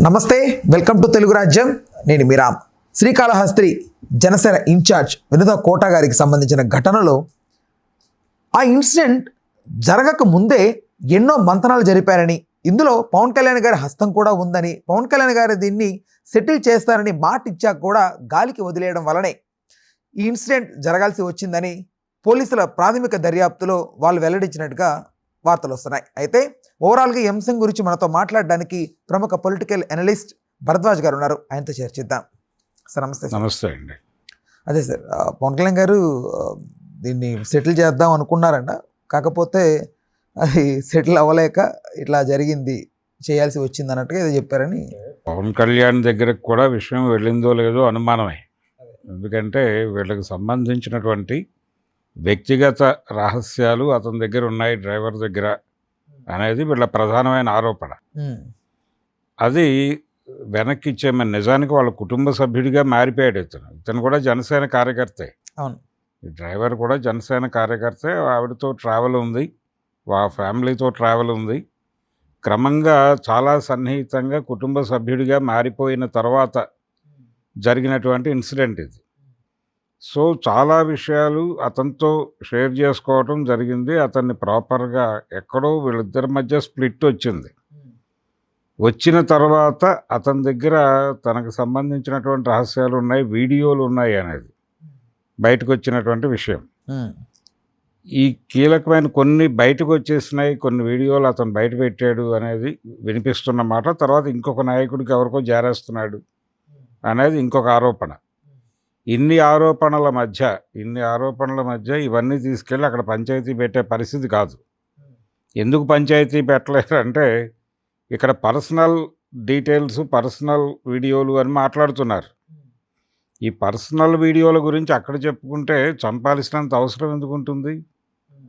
నమస్తే, welcome to Telugu రాజ్యం. నేను మీ రామ్. శ్రీకాళహస్తి జనసేన ఇన్ఛార్జ్ వినోద కోట గారికి సంబంధించిన ఘటనలో ఆ ఇన్సిడెంట్ జరగక ముందే ఎన్నో మంతనాలు జరిపారని, ఇందులో పవన్ కళ్యాణ్ గారి హస్తం కూడా ఉందని, పవన్ కళ్యాణ్ గారు దీన్ని సెటిల్ చేస్తారని మాట ఇచ్చాక కూడా గాలికి వదిలేయడం వల్లనే ఈ ఇన్సిడెంట్ జరగాల్సి వచ్చిందని పోలీసుల ప్రాథమిక దర్యాప్తులో వాళ్ళు వెల్లడించినట్టుగా వార్తలు వస్తున్నాయి. అయితే ఓవరాల్గా ఈ అంశం గురించి మనతో మాట్లాడడానికి ప్రముఖ పొలిటికల్ అనలిస్ట్ భరద్వాజ్ గారు ఉన్నారు. ఆయనతో చర్చిద్దాం. సార్ నమస్తే. నమస్తే అండి. అదే సార్, పవన్ కళ్యాణ్ గారు దీన్ని సెటిల్ చేద్దాం అనుకున్నారంట, కాకపోతే అది సెటిల్ అవ్వలేక ఇట్లా జరిగింది, చేయాల్సి వచ్చింది అన్నట్టుగా ఏదో చెప్పారని. పవన్ కళ్యాణ్ దగ్గరకు కూడా విషయం వెళ్ళిందో లేదో అనుమానమే. ఎందుకంటే వీళ్ళకి సంబంధించినటువంటి వ్యక్తిగత రహస్యాలు అతని దగ్గర ఉన్నాయి, డ్రైవర్ దగ్గర అనేది వీళ్ళ ప్రధానమైన ఆరోపణ. అది వెనక్కి ఇచ్చేమని, నిజానికి వాళ్ళ కుటుంబ సభ్యుడిగా మారిపోయాడు ఇతను కూడా జనసేన కార్యకర్తే. అవును, ఈ డ్రైవర్ కూడా జనసేన కార్యకర్తే. ఆవిడతో ట్రావెల్ ఉంది, ఫ్యామిలీతో ట్రావెల్ ఉంది. క్రమంగా చాలా సన్నిహితంగా కుటుంబ సభ్యుడిగా మారిపోయిన తర్వాత జరిగినటువంటి ఇన్సిడెంట్ ఇది. సో చాలా విషయాలు అతనితో షేర్ చేసుకోవటం జరిగింది. అతన్ని ప్రాపర్గా ఎక్కడో వీళ్ళిద్దరి మధ్య స్ప్లిట్ వచ్చింది. వచ్చిన తర్వాత అతని దగ్గర తనకు సంబంధించినటువంటి రహస్యాలు ఉన్నాయి, వీడియోలు ఉన్నాయి అనేది బయటకు వచ్చినటువంటి విషయం. ఈ కీలకమైన కొన్ని బయటకు వచ్చేసినాయి, కొన్ని వీడియోలు అతను బయట పెట్టాడు అనేది వినిపిస్తున్న మాట. తర్వాత ఇంకొక నాయకుడికి ఎవరికో జారేస్తున్నాడు అనేది ఇంకొక ఆరోపణ. ఇన్ని ఆరోపణల మధ్య ఇవన్నీ తీసుకెళ్ళి అక్కడ పంచాయతీ పెట్టే పరిస్థితి కాదు. ఎందుకు పంచాయతీ పెట్టలేరంటే ఇక్కడ పర్సనల్ డీటెయిల్స్, పర్సనల్ వీడియోలు అని మాట్లాడుతున్నారు. ఈ పర్సనల్ వీడియోల గురించి అక్కడ చెప్పుకుంటే చంపాల్సినంత అవసరం ఎందుకు ఉంటుంది?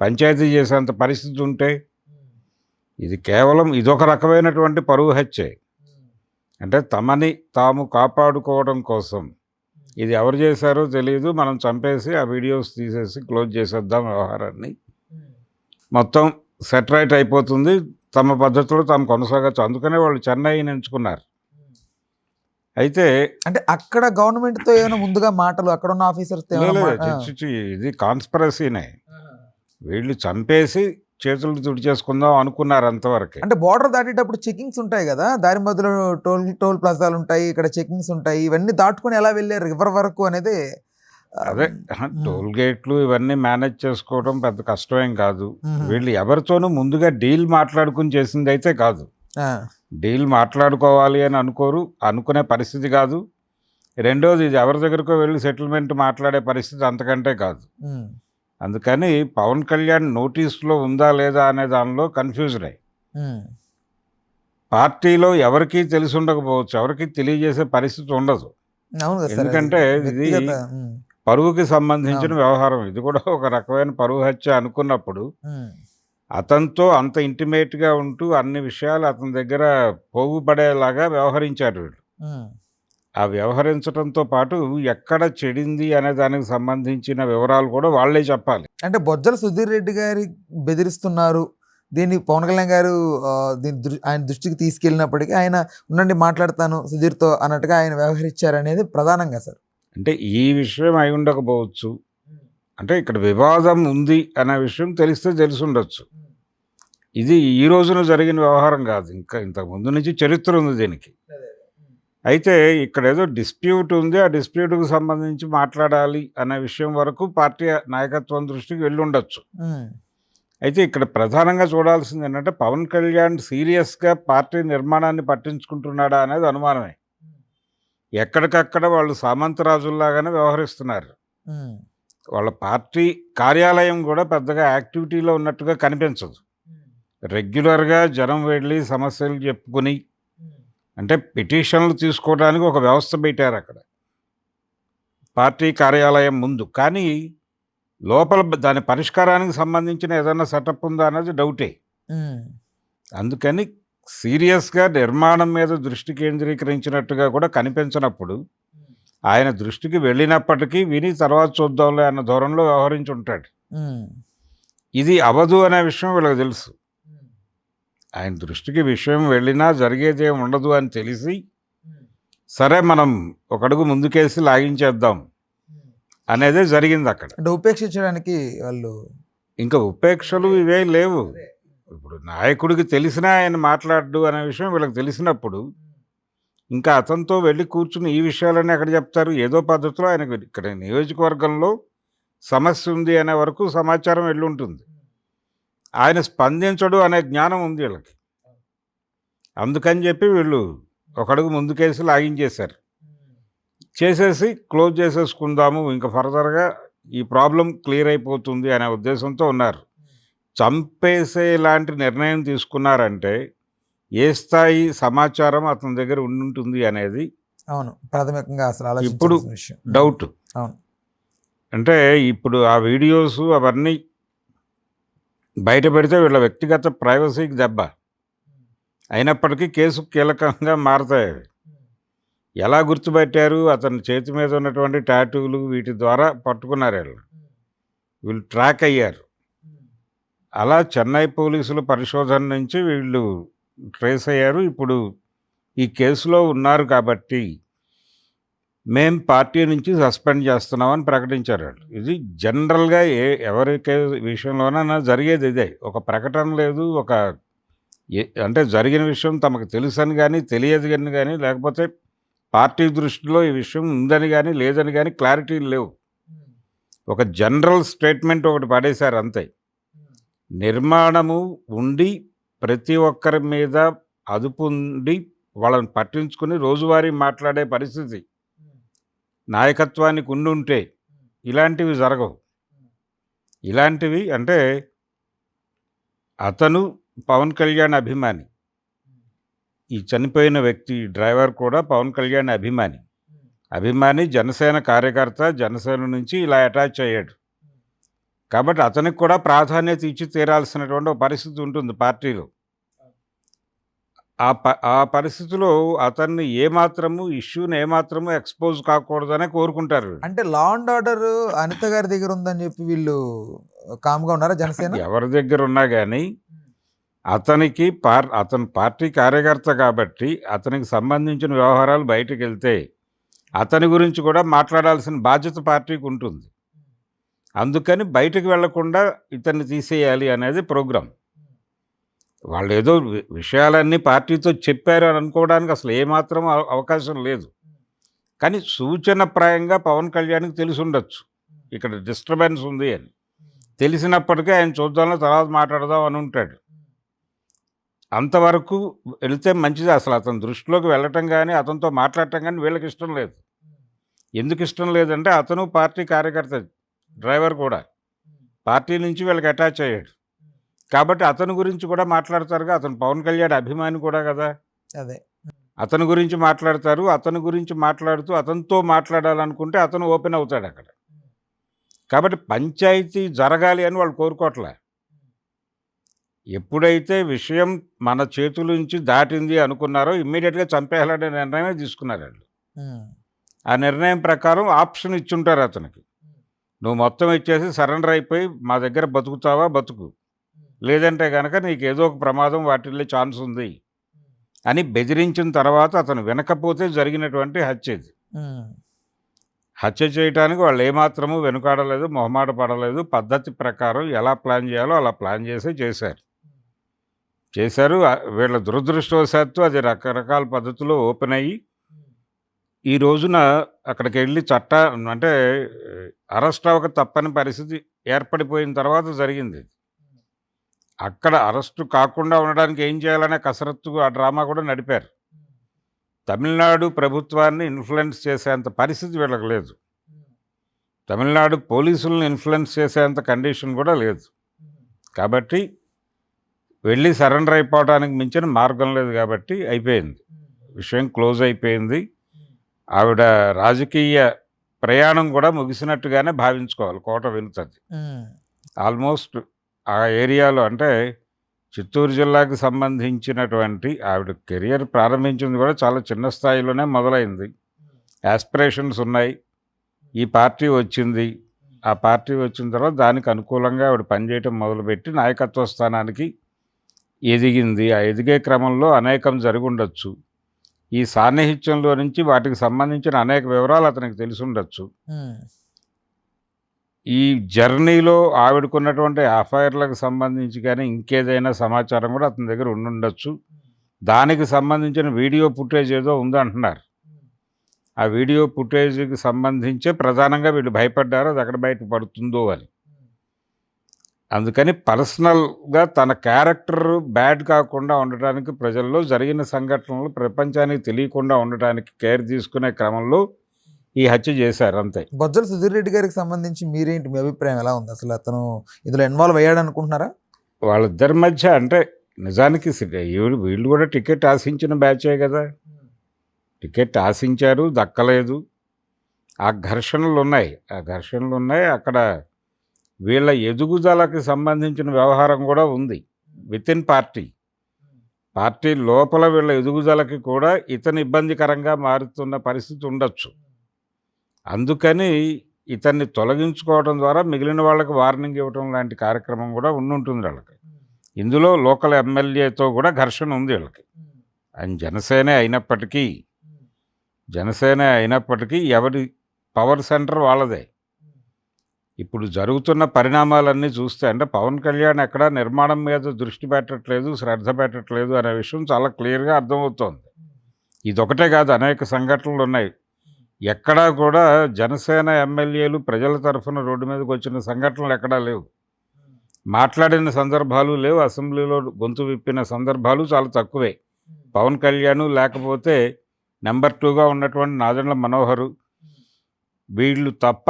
పంచాయతీ చేసేంత పరిస్థితి ఉంటే ఇది కేవలం ఇదొక రకమైనటువంటి పరువు హత్యే. అంటే తమని తాము కాపాడుకోవడం కోసం ఇది ఎవరు చేశారో తెలియదు, మనం చంపేసి ఆ వీడియోస్ తీసేసి క్లోజ్ చేసేద్దాం వ్యవహారాన్ని, మొత్తం సెటరైట్ అయిపోతుంది, తమ పద్ధతిలో తాము కొనసాగచ్చు. అందుకనే వాళ్ళు చెన్నైని ఎంచుకున్నారు. అయితే అంటే అక్కడ గవర్నమెంట్తో ఏమైనా ముందుగా మాటలు అక్కడ ఉన్న ఆఫీసర్స్ ఇది కాన్స్పిరసీనే. వీళ్ళు చంపేసి చేతులు తుడిచేసుకుందాం అనుకున్నారు అంతవరకు. అంటే బార్డర్ దాటేటప్పుడు చెకింగ్స్ ఉంటాయి కదా, దారి మధ్యలో టోల్ ప్లాజాలు ఉంటాయి, ఇక్కడ చెకింగ్స్ ఉంటాయి, ఇవన్నీ దాటుకొని ఎలా వెళ్ళారు రివర్ వరకు అనేది. అదే టోల్ గేట్లు ఇవన్నీ మేనేజ్ చేసుకోవడం పెద్ద కష్టమేం కాదు. వీళ్ళు ఎవరితోనూ ముందుగా డీల్ మాట్లాడుకుని చేసింది అయితే కాదు. డీల్ మాట్లాడుకోవాలి అని అనుకునే పరిస్థితి కాదు. రెండోది, ఇది ఎవరి దగ్గరకో వెళ్ళి సెటిల్మెంట్ మాట్లాడే పరిస్థితి అంతకంటే కాదు. అందుకని పవన్ కళ్యాణ్ నోటీసులో ఉందా లేదా అనే దానిలో కన్ఫ్యూజన్ అయ్యి పార్టీలో ఎవరికి తెలిసి ఉండకపోవచ్చు, ఎవరికి తెలియజేసే పరిస్థితి ఉండదు. ఎందుకంటే ఇది పరువుకి సంబంధించిన వ్యవహారం. ఇది కూడా ఒక రకమైన పరువు హత్య అనుకున్నప్పుడు అతనితో అంత ఇంటిమేట్గా ఉంటూ అన్ని విషయాలు అతని దగ్గర పోగుపడేలాగా వ్యవహరించారు వీళ్ళు. ఆ వ్యవహరించడంతో పాటు ఎక్కడ చెడింది అనే దానికి సంబంధించిన వివరాలు కూడా వాళ్ళే చెప్పాలి. అంటే బొజ్జల సుధీర్ రెడ్డి గారి బెదిరిస్తున్నారు, దీన్ని పవన్ కళ్యాణ్ గారు ఆయన దృష్టికి తీసుకెళ్ళినప్పటికీ ఆయన ఉండండి మాట్లాడతాను సుధీర్తో అన్నట్టుగా ఆయన వ్యవహరించారు అనేది ప్రధానంగా సార్. అంటే ఈ విషయం అయి ఉండకపోవచ్చు, అంటే ఇక్కడ వివాదం ఉంది అనే విషయం తెలిసి ఉండొచ్చు. ఇది ఈ రోజున జరిగిన వ్యవహారం కాదు, ఇంకా ఇంతకు ముందు నుంచి చరిత్ర ఉంది దీనికి. అయితే ఇక్కడ ఏదో డిస్ప్యూట్ ఉంది, ఆ డిస్ప్యూట్కి సంబంధించి మాట్లాడాలి అనే విషయం వరకు పార్టీ నాయకత్వం దృష్టికి వెళ్ళి ఉండొచ్చు. అయితే ఇక్కడ ప్రధానంగా చూడాల్సింది ఏంటంటే పవన్ కళ్యాణ్ సీరియస్గా పార్టీ నిర్మాణాన్ని పట్టించుకుంటున్నాడా అనేది అనుమానమే. ఎక్కడికక్కడ వాళ్ళు సామంతరాజుల్లాగానే వ్యవహరిస్తున్నారు. వాళ్ళ పార్టీ కార్యాలయం కూడా పెద్దగా యాక్టివిటీలో ఉన్నట్టుగా కనిపించదు. రెగ్యులర్గా జనం వెళ్ళి సమస్యలు చెప్పుకొని, అంటే పిటిషన్లు తీసుకోవడానికి ఒక వ్యవస్థ పెట్టారు అక్కడ పార్టీ కార్యాలయం ముందు, కానీ లోపల దాని పరిష్కారానికి సంబంధించిన ఏదైనా సెటప్ ఉందా అనేది డౌటే. అందుకని సీరియస్గా నిర్మాణం మీద దృష్టి కేంద్రీకరించినట్టుగా కూడా కనిపించినప్పుడు ఆయన దృష్టికి వెళ్ళినప్పటికీ విని తర్వాత చూద్దాంలే అన్న ధోరణిలో వ్యవహరించి ఉంటాడు. ఇది అవదు అనే విషయం వీళ్ళకి తెలుసు. ఆయన దృష్టికి విషయం వెళ్ళినా జరిగేదేం ఉండదు అని తెలిసి, సరే మనం ఒక అడుగు ముందుకేసి లాగించేద్దాం అనేదే జరిగింది అక్కడ. అంటే ఉపేక్షించడానికి వాళ్ళు ఇంకా ఉపేక్షలు ఇవే లేవు. ఇప్పుడు నాయకుడికి తెలిసినా ఆయన మాట్లాడు అనే విషయం వీళ్ళకి తెలిసినప్పుడు ఇంకా అతనితో వెళ్ళి కూర్చుని ఈ విషయాలన్నీ అక్కడ చెప్తారు. ఏదో పద్ధతిలో ఆయనకు ఇక్కడ నియోజకవర్గంలో సమస్య ఉంది అనే వరకు సమాచారం వెళ్ళి ఉంటుంది. ఆయన స్పందించడు అనే జ్ఞానం ఉంది వీళ్ళకి. అందుకని చెప్పి వీళ్ళు ఒక అడుగు ముందుకేసి లాగించేశారు. చేసేసి క్లోజ్ చేసేసుకుందాము, ఇంకా ఫర్దర్గా ఈ ప్రాబ్లం క్లియర్ అయిపోతుంది అనే ఉద్దేశంతో ఉన్నారు. చంపేసే ఇలాంటి నిర్ణయం తీసుకున్నారంటే ఏ స్థాయి సమాచారం అతని దగ్గర ఉండుంటుంది అనేది అవును ప్రాథమికంగా అసలు ఇప్పుడు ఆలోచించాల్సిన విషయం. డౌట్. అవును. అంటే ఇప్పుడు ఆ వీడియోస్ అవన్నీ బయట పెడితే వీళ్ళ వ్యక్తిగత ప్రైవసీకి దెబ్బ. అయినప్పటికీ కేసు కీలకంగా మారతాయి అవి. ఎలా గుర్తుపట్టారు? అతని చేతి మీద ఉన్నటువంటి టాటూలు వీటి ద్వారా పట్టుకున్నారు వీళ్ళు ట్రాక్ అయ్యారు. అలా చెన్నై పోలీసుల పరిశోధన నుంచి వీళ్ళు ట్రేస్ అయ్యారు. ఇప్పుడు ఈ కేసులో ఉన్నారు కాబట్టి మేం పార్టీ నుంచి సస్పెండ్ చేస్తున్నామని ప్రకటించారు వాళ్ళు. ఇది జనరల్గా ఎవరి విషయంలోనైనా జరిగేది ఇదే. ఒక ప్రకటన లేదు, ఒక అంటే జరిగిన విషయం తమకు తెలుసని కానీ తెలియదు కానీ లేకపోతే పార్టీ దృష్టిలో ఈ విషయం ఉందని కానీ లేదని కానీ క్లారిటీ లేవు. ఒక జనరల్ స్టేట్మెంట్ ఒకటి పడేశారు అంతే. నిర్మాణము ఉండి ప్రతి ఒక్కరి మీద అదుపు ఉండి వాళ్ళని పట్టించుకుని రోజువారీ మాట్లాడే పరిస్థితి నాయకత్వానికి ఉండుంటే ఇలాంటివి జరగవు. ఇలాంటివి అంటే అతను పవన్ కళ్యాణ్ అభిమాని, ఈ చనిపోయిన వ్యక్తి డ్రైవర్ కూడా పవన్ కళ్యాణ్ అభిమాని జనసేన కార్యకర్త, జనసేన నుంచి ఇలా అటాచ్ అయ్యాడు కాబట్టి అతనికి కూడా ప్రాధాన్యత ఇచ్చి తీరాల్సినటువంటి ఒక పరిస్థితి ఉంటుంది పార్టీలో. ఆ పరిస్థితిలో అతన్ని ఇష్యూని ఏమాత్రము ఎక్స్పోజ్ కాకూడదనే కోరుకుంటారు. అంటే లా అండ్ ఆర్డర్ అనిత గారి దగ్గర ఉందని చెప్పి వీళ్ళు కామ్గా ఉన్నారా జనసేన? ఎవరి దగ్గర ఉన్నా కానీ అతనికి అతను పార్టీ కార్యకర్త కాబట్టి అతనికి సంబంధించిన వ్యవహారాలు బయటకు వెళ్తే అతని గురించి కూడా మాట్లాడాల్సిన బాధ్యత పార్టీకి ఉంటుంది. అందుకని బయటకు వెళ్లకుండా ఇతన్ని తీసేయాలి అనేది ప్రోగ్రాం. వాళ్ళు ఏదో విషయాలన్నీ పార్టీతో చెప్పారు అని అనుకోవడానికి అసలు ఏమాత్రం అవకాశం లేదు. కానీ సూచనప్రాయంగా పవన్ కళ్యాణ్కి తెలిసి ఉండొచ్చు ఇక్కడ డిస్టర్బెన్స్ ఉంది అని. తెలిసినప్పటికీ ఆయన చూద్దాంలో తర్వాత మాట్లాడదాం అని ఉంటాడు. అంతవరకు వెళితే మంచిది. అసలు అతని దృష్టిలోకి వెళ్ళటం కానీ అతనితో మాట్లాడటం కానీ వీళ్ళకి ఇష్టం లేదు. ఎందుకు ఇష్టం లేదంటే అతను పార్టీ కార్యకర్త, డ్రైవర్ కూడా పార్టీ నుంచి వీళ్ళకి అటాచ్ అయ్యాడు కాబట్టి అతని గురించి కూడా మాట్లాడతారుగా. అతను పవన్ కళ్యాణ్ అభిమాని కూడా కదా, అదే అతని గురించి మాట్లాడతారు. అతని గురించి మాట్లాడుతూ అతనితో మాట్లాడాలనుకుంటే అతను ఓపెన్ అవుతాడు అక్కడ. కాబట్టి పంచాయతీ జరగాలి అని వాళ్ళు కోరుకోవట్లే. ఎప్పుడైతే విషయం మన చేతుల నుంచి దాటింది అనుకున్నారో ఇమ్మీడియట్గా చంపేయాలనే నిర్ణయమే తీసుకున్నారు వాళ్ళు. ఆ నిర్ణయం ప్రకారం ఆప్షన్ ఇచ్చుంటారు అతనికి. నువ్వు మొత్తం ఇచ్చేసి సరెండర్ అయిపోయి మా దగ్గర బతుకుతావా బతుకు, లేదంటే కనుక నీకు ఏదో ఒక ప్రమాదం వాటిల్లే ఛాన్స్ ఉంది అని బెదిరించిన తర్వాత అతను వినకపోతే జరిగినటువంటి హత్య ఇది. హత్య చేయడానికి వాళ్ళు ఏమాత్రము వెనుకాడలేదు, మొహమాట పడలేదు. పద్ధతి ప్రకారం ఎలా ప్లాన్ చేయాలో అలా ప్లాన్ చేశారు. వీళ్ళ దురదృష్టవశాత్తు అది రకరకాల పద్ధతుల్లో ఓపెన్ అయ్యి ఈ రోజున అక్కడికి వెళ్ళి అంటే అరెస్ట్ అవ్వక తప్పని పరిస్థితి ఏర్పడిపోయిన తర్వాత జరిగింది. అక్కడ అరెస్టు కాకుండా ఉండడానికి ఏం చేయాలనే కసరత్తు ఆ డ్రామా కూడా నడిపారు. తమిళనాడు ప్రభుత్వాన్ని ఇన్ఫ్లుయెన్స్ చేసేంత పరిస్థితి వీళ్ళకి లేదు. తమిళనాడు పోలీసులను ఇన్ఫ్లుయెన్స్ చేసేంత కండిషన్ కూడా లేదు. కాబట్టి వెళ్ళి సరెండర్ అయిపోవడానికి మించిన మార్గం లేదు కాబట్టి అయిపోయింది, విషయం క్లోజ్ అయిపోయింది. ఆవిడ రాజకీయ ప్రయాణం కూడా ముగిసినట్టుగానే భావించుకోవాలి కోట వినుతది. ఆల్మోస్ట్ ఆ ఏరియాలో అంటే చిత్తూరు జిల్లాకి సంబంధించినటువంటి ఆవిడ కెరియర్ ప్రారంభించింది కూడా చాలా చిన్న స్థాయిలోనే మొదలైంది. యాస్పిరేషన్స్ ఉన్నాయి. ఈ పార్టీ వచ్చింది. ఆ పార్టీ వచ్చిన తర్వాత దానికి అనుకూలంగా ఆవిడ పనిచేయటం మొదలుపెట్టి నాయకత్వ స్థానానికి ఎదిగింది. ఆ ఎదిగే క్రమంలో అనేకం జరిగుండొచ్చు. ఈ సాన్నిహిత్యంలో నుంచి వాటికి సంబంధించిన అనేక వివరాలు అతనికి తెలిసుండొచ్చు. ఈ జర్నీలో ఆవిడకున్నటువంటి అఫైర్‌లకు సంబంధించి గానీ, ఇంకేదైనా సమాచారం గూడా అతని దగ్గర ఉండుండొచ్చు. దానికి సంబంధించిన వీడియో ఫుటేజ్ ఏదో ఉందంటున్నారు. ఆ వీడియో ఫుటేజ్‌కి సంబంధించే ప్రధానంగా వీళ్ళు భయపడ్డారు. అది ఎక్కడ బయట పడుతుందో అని. అందుకని పర్సనల్‌గా తన క్యారెక్టర్ బ్యాడ్ కాకుండా ఉండటానికి, ప్రజల్లో జరిగిన సంఘటనలు ప్రపంచానికి తెలియకుండా ఉండటానికి కేర్ తీసుకునే క్రమంలో ఈ హత్య చేశారు అంతే. బొజ్జల సుధీర్ రెడ్డి గారికి సంబంధించి మీరేంటి, మీ అభిప్రాయం ఎలా ఉంది? అసలు అతను ఇందులో ఇన్వాల్వ్ అయ్యాడు అనుకుంటున్నారా? వాళ్ళిద్దరి మధ్య అంటే నిజానికి వీళ్ళు కూడా టికెట్ ఆశించిన బ్యాచే కదా. టికెట్ ఆశించారు, దక్కలేదు. ఆ ఘర్షణలు ఉన్నాయి. అక్కడ వీళ్ళ ఎదుగుదలకు సంబంధించిన వ్యవహారం కూడా ఉంది వితిన్ పార్టీ లోపల. వీళ్ళ ఎదుగుదలకి కూడా ఇతను ఇబ్బందికరంగా మారుతున్న పరిస్థితి ఉండొచ్చు. అందుకని ఇతన్ని తొలగించుకోవడం ద్వారా మిగిలిన వాళ్ళకి వార్నింగ్ ఇవ్వడం లాంటి కార్యక్రమం కూడా ఉండుంటుంది వాళ్ళకి. ఇందులో లోకల్ ఎమ్మెల్యేతో కూడా ఘర్షణ ఉంది వీళ్ళకి. ఆయన జనసేన అయినప్పటికీ ఎవరి పవర్ సెంటర్ వాళ్ళదే. ఇప్పుడు జరుగుతున్న పరిణామాలన్నీ చూస్తే అంటే పవన్ కళ్యాణ్ ఎక్కడా నిర్మాణం మీద దృష్టి పెట్టట్లేదు, శ్రద్ధ పెట్టట్లేదు అనే విషయం చాలా క్లియర్గా అర్థమవుతోంది. ఇదొకటే కాదు, అనేక సంఘటనలు ఉన్నాయి. ఎక్కడా కూడా జనసేన ఎమ్మెల్యేలు ప్రజల తరఫున రోడ్డు మీదకి వచ్చిన సంఘటనలు ఎక్కడా లేవు. మాట్లాడిన సందర్భాలు లేవు. అసెంబ్లీలో గొంతు విప్పిన సందర్భాలు చాలా తక్కువే. పవన్ కళ్యాణ్, లేకపోతే నెంబర్ 2గా ఉన్నటువంటి నాదెండ్ల మనోహరు, వీళ్ళు తప్ప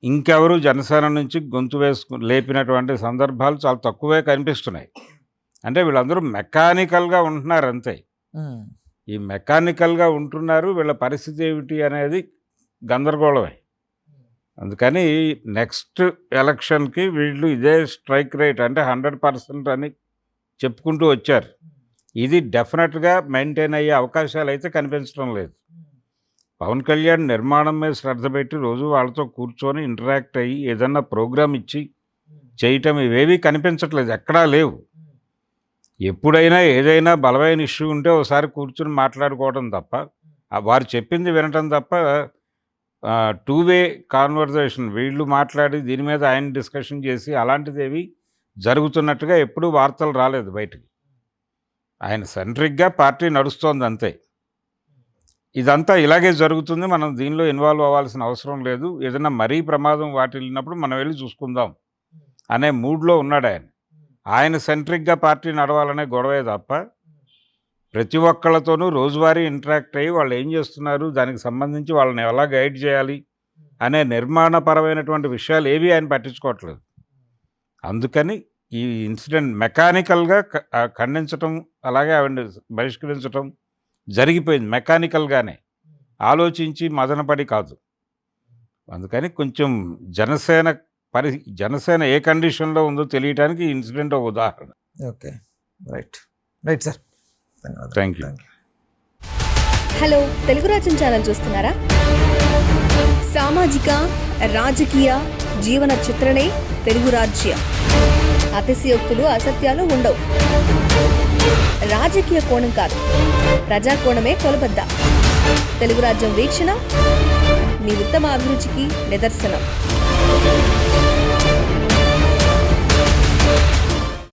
ఇంకెవరు జనసేన నుంచి గొంతు లేపినటువంటి సందర్భాలు చాలా తక్కువే కనిపిస్తున్నాయి. అంటే వీళ్ళందరూ మెకానికల్గా ఉంటున్నారు అంతే. ఈ మెకానికల్గా ఉంటున్నారు. వీళ్ళ పరిస్థితి ఏమిటి అనేది గందరగోళమే. అందుకని నెక్స్ట్ ఎలక్షన్కి వీళ్ళు ఇదే స్ట్రైక్ రేట్ అంటే 100% అని చెప్పుకుంటూ వచ్చారు. ఇది డెఫినెట్గా మెయింటైన్ అయ్యే అవకాశాలు అయితే కనిపించడం లేదు. పవన్ కళ్యాణ్ నిర్మాణం మీద శ్రద్ధ పెట్టి రోజు వాళ్ళతో కూర్చొని ఇంటరాక్ట్ అయ్యి ఏదన్నా ప్రోగ్రామ్ ఇచ్చి చేయటం ఇవేవి కనిపించట్లేదు, ఎక్కడా లేవు. ఎప్పుడైనా ఏదైనా బలమైన ఇష్యూ ఉంటే ఒకసారి కూర్చుని మాట్లాడుకోవడం తప్ప, వారు చెప్పింది వినటం తప్ప 2-వే కాన్వర్జేషన్ వీళ్ళు మాట్లాడి దీని మీద ఆయన డిస్కషన్ చేసి అలాంటిదేవి జరుగుతున్నట్టుగా ఎప్పుడూ వార్తలు రాలేదు బయటికి. ఆయన సెంట్రిక్గా పార్టీ నడుస్తోంది అంతే. ఇదంతా ఇలాగే జరుగుతుంది, మనం దీనిలో ఇన్వాల్వ్ అవ్వాల్సిన అవసరం లేదు, ఏదైనా మరీ ప్రమాదం వాటిల్లినప్పుడు మనం వెళ్ళి చూసుకుందాం అనే మూడ్లో ఉన్నాడు ఆయన. ఆయన సెంట్రిక్గా పార్టీ నడవాలనే గొడవే తప్ప ప్రతి ఒక్కళ్ళతోనూ రోజువారీ ఇంటరాక్ట్ అయ్యి వాళ్ళు ఏం చేస్తున్నారు, దానికి సంబంధించి వాళ్ళని ఎలా గైడ్ చేయాలి అనే నిర్మాణపరమైనటువంటి విషయాలు ఏవి ఆయన పట్టించుకోవట్లేదు. అందుకని ఈ ఇన్సిడెంట్ మెకానికల్గా ఖండించటం, అలాగే ఆవిడ బహిష్కరించటం జరిగిపోయింది. మెకానికల్గానే ఆలోచించి మదనపడి కాదు. అందుకని కొంచెం జనసేన ఏ కండిషన్లో ఉందో తెలియటానికి ఈ ఇన్సిడెంట్ ఒక ఉదాహరణ. ఓకే, రైట్ సార్, ధన్యవాదాలు. Thank you. హలో, తెలుగు రాజ్యం ఛానల్ చూస్తున్నారా? సామాజిక, రాజకీయ, జీవన చిత్రణే తెలుగు రాజ్యం. అతిశయోక్తులు, అసత్యాలు ఉండవు. రాజకీయ కోణం కాదు, ప్రజా కోణమే కొలబద్ద. తెలుగు రాజ్యం వీక్షణ మీ ఉత్తమ అభిరుచికి నిదర్శనం.